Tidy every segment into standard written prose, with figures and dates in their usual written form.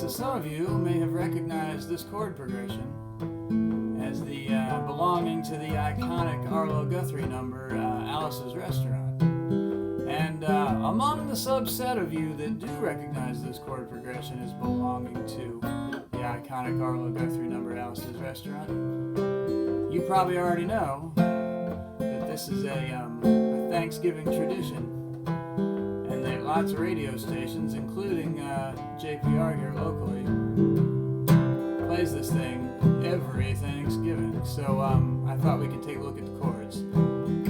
So some of you may have recognized this chord progression as the belonging to the iconic Arlo Guthrie number, Alice's Restaurant. And among the subset of you that do recognize this chord progression as belonging to the iconic Arlo Guthrie number, Alice's Restaurant, you probably already know that this is a Thanksgiving tradition. Lots of radio stations, including JPR here locally, plays this thing every Thanksgiving. So I thought we could take a look at the chords.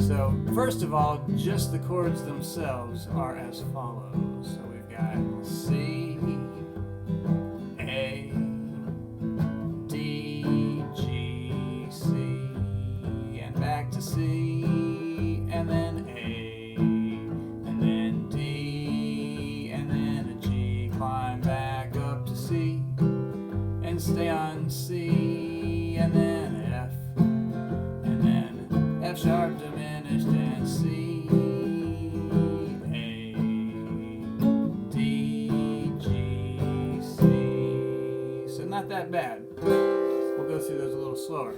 So first of all, just the chords themselves are as follows. So we've got C, A, D, G, C, and back to C, and then A. Stay on C, and then F, and then F sharp diminished, and C, A, D, G, C. So not that bad. We'll go through those a little slower.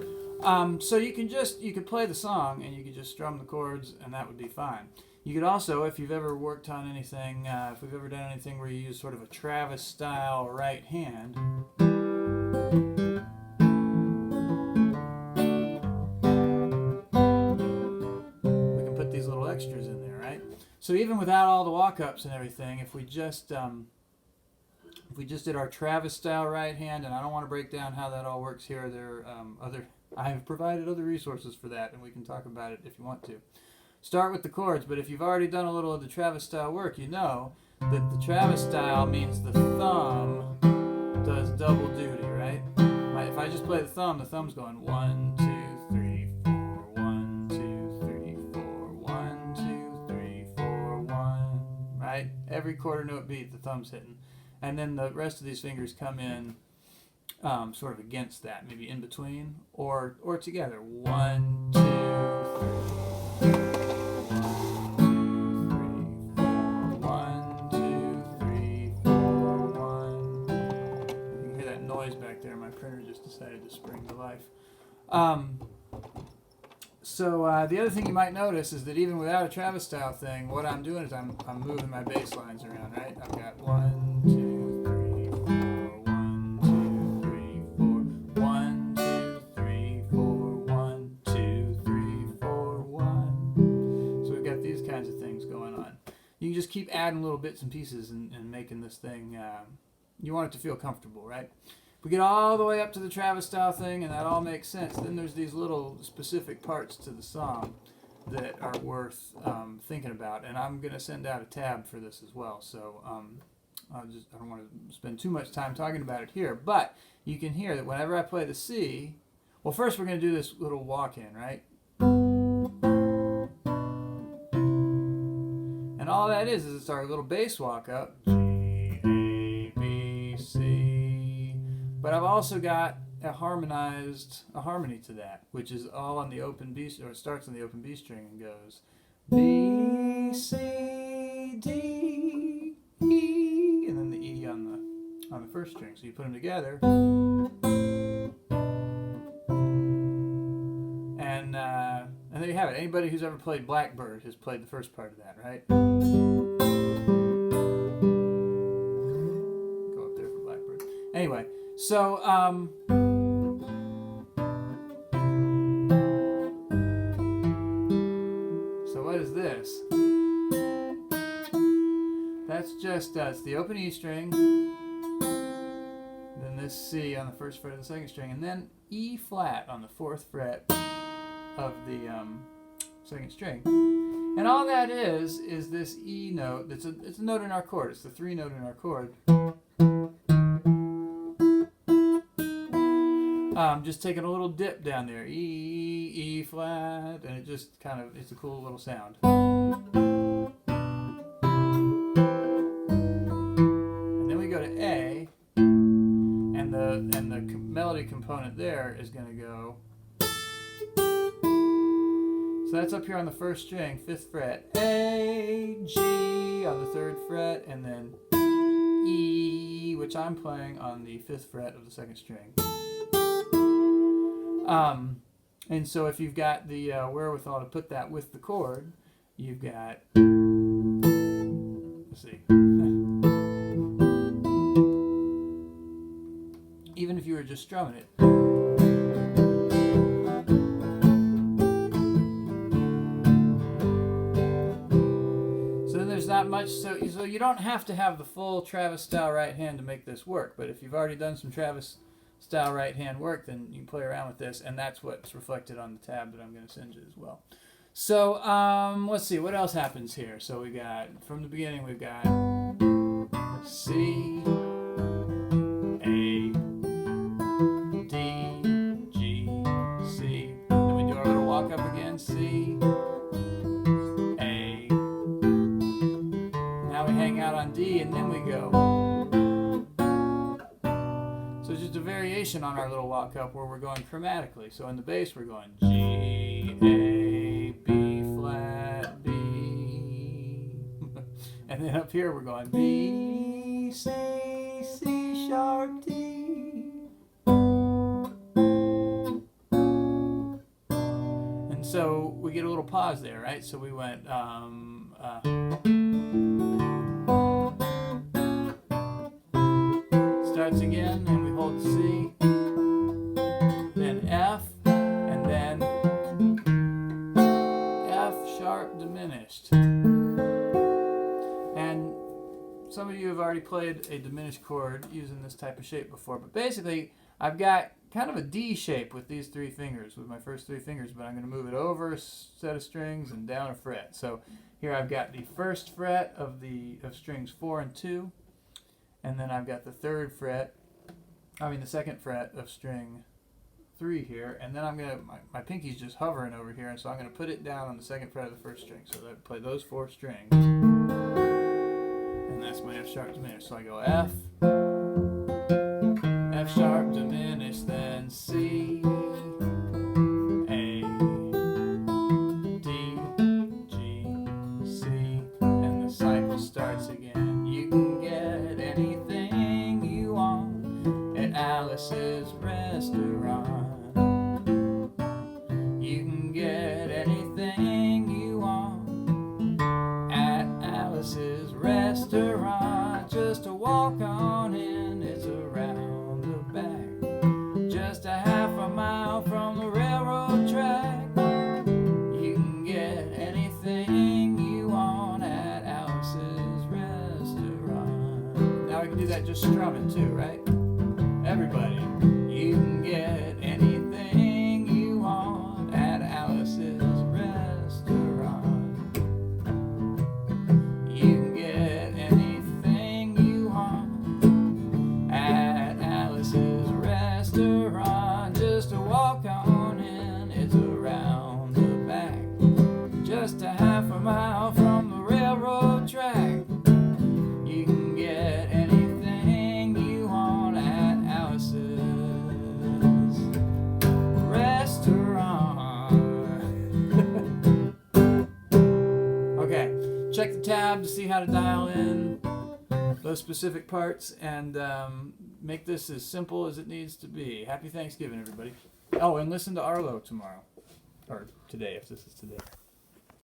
So you could play the song and you could just strum the chords, and that would be fine. You could also, if you've ever worked on anything, if we've ever done anything where you use sort of a Travis style right hand. We can put these little extras in there, right? So even without all the walk-ups and everything, if we just did our Travis style right hand, and I don't want to break down how that all works here. I have provided other resources for that, and we can talk about it if you want to. Start with the chords, but if you've already done a little of the Travis style work, you know that the Travis style means the thumb does double duty, right? If I just play the thumb's going 1, 2, 3, 4, 1, 2, 3, 4, 1, 2, 3, 4, 1, right? Every quarter note beat, the thumb's hitting. And then the rest of these fingers come in sort of against that, maybe in between or together. 1, 2, 3. Back there, my printer just decided to spring to life. So the other thing you might notice is that even without a Travis style thing, what I'm doing is I'm moving my bass lines around, right? I've got 1, 2, 3, 4, 1, 2, 3, 4, 1, 2, 3, 4, 1, 2, 3, 4, 1. So we've got these kinds of things going on. You can just keep adding little bits and pieces and making this thing. You want it to feel comfortable, right? We get all the way up to the Travis style thing, and that all makes sense. Then there's these little specific parts to the song that are worth thinking about, and I'm going to send out a tab for this as well. So I don't want to spend too much time talking about it here, but you can hear that whenever I play the C, well, first we're going to do this little walk-in, right? And all that is it's our little bass walk-up. G, A, B, C. But I've also got a harmony to that, which is all on the open B, or it starts on the open B string and goes B, C, D, E, and then the E on the first string. So you put them together, and there you have it. Anybody who's ever played Blackbird has played the first part of that, right? Go up there for Blackbird. Anyway. So, so what is this? That's just, it's the open E string, then this C on the first fret of the second string, and then E flat on the 4th fret of the second string. And all that is this E note, it's a note in our chord, it's the 3 note in our chord. Just taking a little dip down there, E flat, and it just it's a cool little sound. And then we go to A, and the melody component there is going to go. So that's up here on the first string, 5th fret, A, G on the 3rd fret, and then E which I'm playing on the 5th fret of the 2nd string. And so if you've got the wherewithal to put that with the chord, you've got, let's see, even if you were just strumming it. So then there's not much, so you don't have to have the full Travis style right hand to make this work, but if you've already done some Travis style right hand work, then you can play around with this, and that's what's reflected on the tab that I'm going to send you as well. So let's see what else happens here. So we got, from the beginning, we've got C, A, D, G, C. Then we do our little walk up again. C, A. Now we hang out on D, and then we go. So it's just a variation on our little walk up where we're going chromatically. So in the bass we're going G, A, B flat, B. And then up here we're going B, C, C sharp, D. And so we get a little pause there, right? So we went starts again, and we hold C, then F, and then F sharp diminished. And some of you have already played a diminished chord using this type of shape before, but basically I've got kind of a D shape with these 3 fingers, with my first 3 fingers, but I'm going to move it over a set of strings and down a fret. So here I've got the 1st fret of strings 4 and 2. And then I've got the 2nd fret of string 3 here, and then I'm gonna, my pinky's just hovering over here, and so I'm gonna put it down on the 2nd fret of the 1st string. So I play those 4 strings, and that's my F sharp diminished. So I go F, F sharp diminished, then C, A, D, G, C, and the cycle starts again. You can get anything you want at Alice's restaurant. You can get anything you want at Alice's restaurant. Just to walk on in, it's around the back, just a half a mile from the railroad track. You can get anything you want at Alice's restaurant. Now we can do that just strumming too, right? Everybody, you can get anything you want at Alice's restaurant. You can get anything you want at Alice's restaurant. Just to walk on in, it's around the back, just a half a mile from the railroad track. You can get anything you want at Alice's restaurant. Okay, check the tab to see how to dial in those specific parts and make this as simple as it needs to be. Happy Thanksgiving, everybody. Oh, and listen to Arlo tomorrow, or today if this is today.